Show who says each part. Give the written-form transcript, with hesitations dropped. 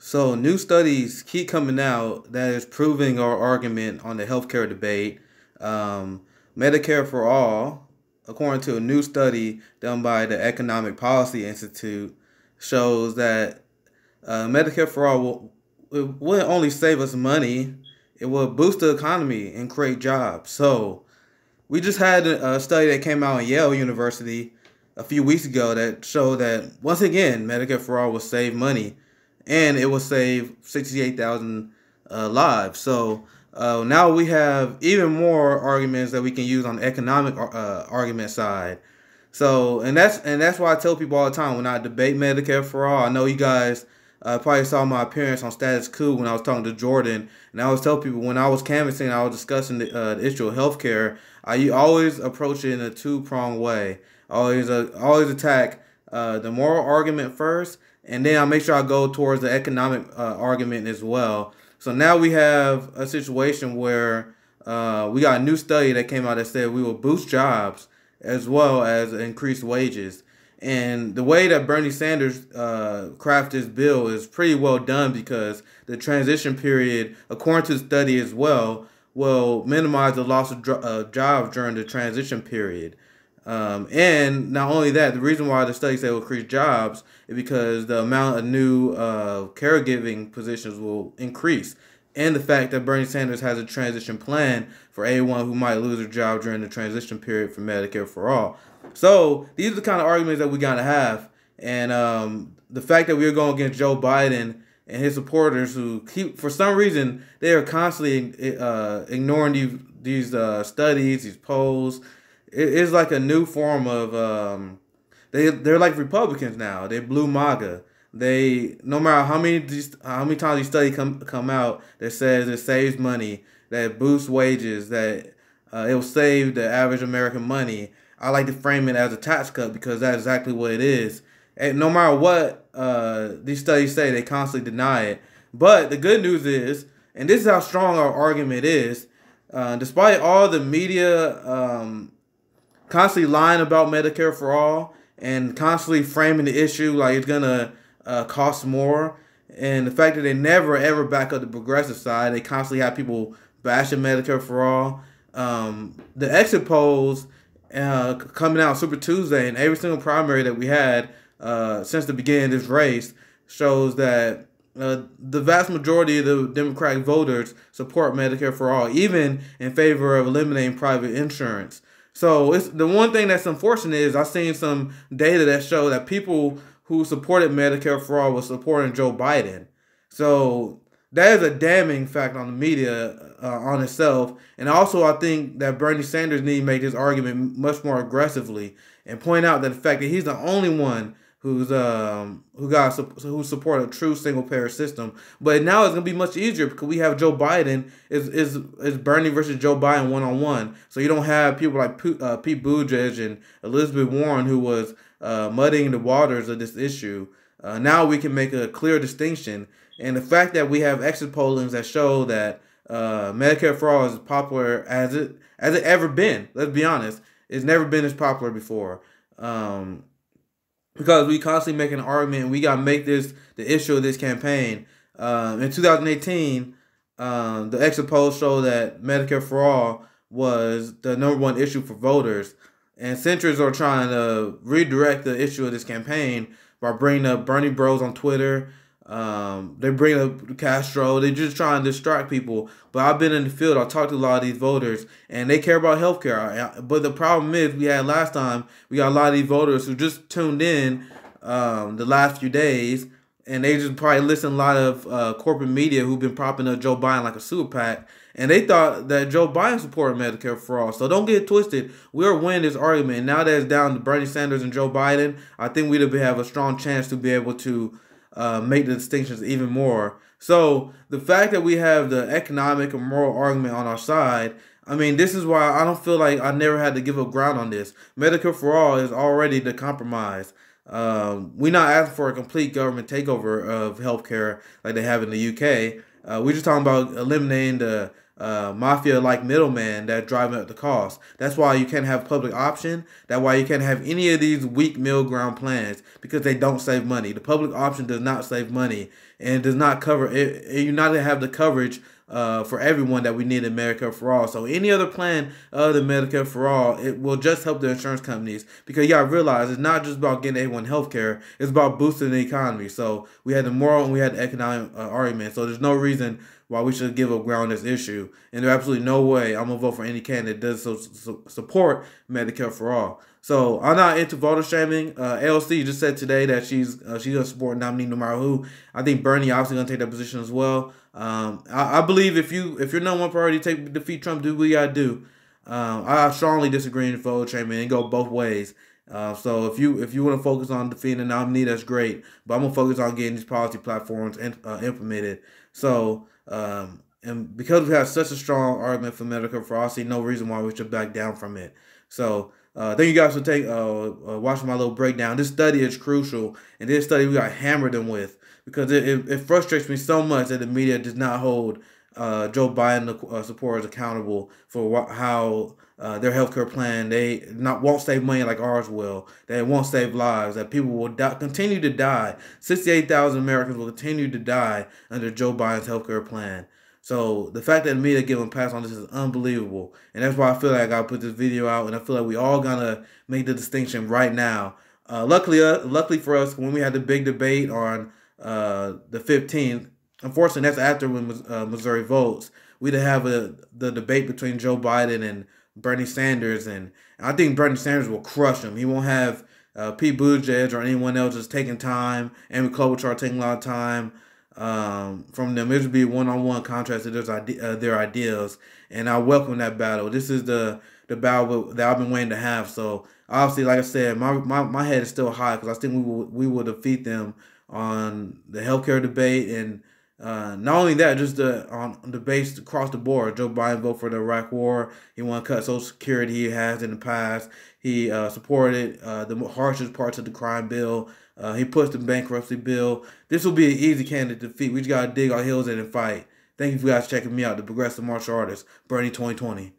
Speaker 1: So new studies keep coming out that is proving our argument on the healthcare debate. Um, Medicare for all, according to a new study done by the Economic Policy Institute, shows that Medicare for all it wouldn't only save us money, it will boost the economy and create jobs. So we just had a study that came out in Yale University a few weeks ago that showed that once again Medicare for all will save money, and it will save 68,000 lives. So now we have even more arguments that we can use on the economic argument side. So and that's why I tell people all the time when I debate Medicare for all. I know you guys probably saw my appearance on Status Coup when I was talking to Jordan, and I was telling people when I was canvassing, I was discussing the issue of healthcare. I always approach it in a two-pronged way. Always attack the moral argument first, and then I make sure I go towards the economic argument as well. So now we have a situation where we got a new study that came out that said we will boost jobs as well as increase wages. And the way that Bernie Sanders crafted this bill is pretty well done because the transition period, according to the study as well, will minimize the loss of jobs during the transition period. And not only that, the reason why the study said it will increase jobs is because the amount of new caregiving positions will increase. And the fact that Bernie Sanders has a transition plan for anyone who might lose their job during the transition period for Medicare for all. So these are the kind of arguments that we gotta have. And the fact that we're going against Joe Biden and his supporters who keep, for some reason, they are constantly ignoring these studies, these polls. It's like a new form of they're like Republicans now. They blue MAGA. They no matter how many times these studies come out that says it saves money, that it boosts wages, that it will save the average American money. I like to frame it as a tax cut because that's exactly what it is. And no matter what these studies say, they constantly deny it. But the good news is, and this is how strong our argument is, despite all the media constantly lying about Medicare for all and constantly framing the issue like it's gonna cost more, and the fact that they never ever back up the progressive side, they constantly have people bashing Medicare for all. The exit polls coming out Super Tuesday and every single primary that we had since the beginning of this race shows that the vast majority of the Democratic voters support Medicare for all, even in favor of eliminating private insurance. So it's the one thing that's unfortunate is I've seen some data that show that people who supported Medicare for all was supporting Joe Biden. So that is a damning fact on the media on itself. And also I think that Bernie Sanders needs to make this argument much more aggressively and point out that the fact that he's the only one who support a true single payer system. But now it's gonna be much easier because we have Joe Biden is Bernie versus Joe Biden 1-on-1. So you don't have people like Pete Buttigieg and Elizabeth Warren who was muddying the waters of this issue. Now we can make a clear distinction, and the fact that we have exit pollings that show that Medicare for all is as popular as it ever been. Let's be honest, it's never been as popular before. Because we constantly make an argument, and we gotta make this the issue of this campaign. In 2018, the exit polls show that Medicare for all was the #1 issue for voters, and centrists are trying to redirect the issue of this campaign by bringing up Bernie Bros on Twitter. They bring up Castro. They're just trying to distract people. But I've been in the field. I talked to a lot of these voters, and they care about healthcare. But the problem is, we had last time, we got a lot of these voters who just tuned in the last few days, and they just probably listen to a lot of corporate media who've been propping up Joe Biden like a super PAC, and they thought that Joe Biden supported Medicare for all. So don't get it twisted. We're winning this argument. And now that it's down to Bernie Sanders and Joe Biden, I think we'd have a strong chance to be able to make the distinctions even more. So the fact that we have the economic and moral argument on our side, I mean, this is why I don't feel like I never had to give up ground on this. Medicare for all is already the compromise. We're not asking for a complete government takeover of healthcare like they have in the UK. We're just talking about eliminating the mafia-like middleman that's driving up the cost. That's why you can't have public option. That's why you can't have any of these weak middle ground plans because they don't save money. The public option does not save money and it does not cover it. You're not gonna have the coverage for everyone that we need in Medicare for All. So any other plan other than Medicare for All, it will just help the insurance companies because you gotta realize it's not just about getting everyone health care, it's about boosting the economy. So we had the moral and we had the economic argument. So there's no reason why we should give up ground on this issue. And there's absolutely no way I'm gonna vote for any candidate that does support Medicare for All. So I'm not into voter shaming. AOC just said today that she's gonna support nominee no matter who. I think Bernie obviously gonna take that position as well. I believe if your number one priority defeat Trump, do what you gotta do. I strongly disagree in voter shaming and go both ways. So if you want to focus on defeating a nominee, that's great. But I'm gonna focus on getting these policy platforms implemented. So and because we have such a strong argument for Medicare for All, I see no reason why we should back down from it. So thank you guys for watching my little breakdown. This study is crucial, and this study we got hammered them with because it frustrates me so much that the media does not hold Joe Biden supporters accountable for how their healthcare plan won't save money like ours will. That it won't save lives. That people will continue to die. 68,000 Americans will continue to die under Joe Biden's healthcare plan. So the fact that the media give a pass on this is unbelievable, and that's why I feel like I gotta put this video out, and I feel like we all gotta make the distinction right now. Luckily for us, when we had the big debate on the 15th, unfortunately that's after when Missouri votes, we'd have the debate between Joe Biden and Bernie Sanders, and I think Bernie Sanders will crush him. He won't have Pete Buttigieg or anyone else just taking time. Amy Klobuchar taking a lot of time from them. It would be one-on-one contrast to their ideas, and I welcome that battle. This is the battle that I've been waiting to have. So obviously, like I said, my head is still high because I think we will defeat them on the healthcare debate, and not only that, just on the base across the board. Joe Biden voted for the Iraq War. He want to cut Social Security. He has in the past. He supported the harshest parts of the crime bill. He pushed the bankruptcy bill. This will be an easy candidate to defeat. We just got to dig our heels in and fight. Thank you for guys checking me out, the Progressive Martial Artist, Bernie 2020.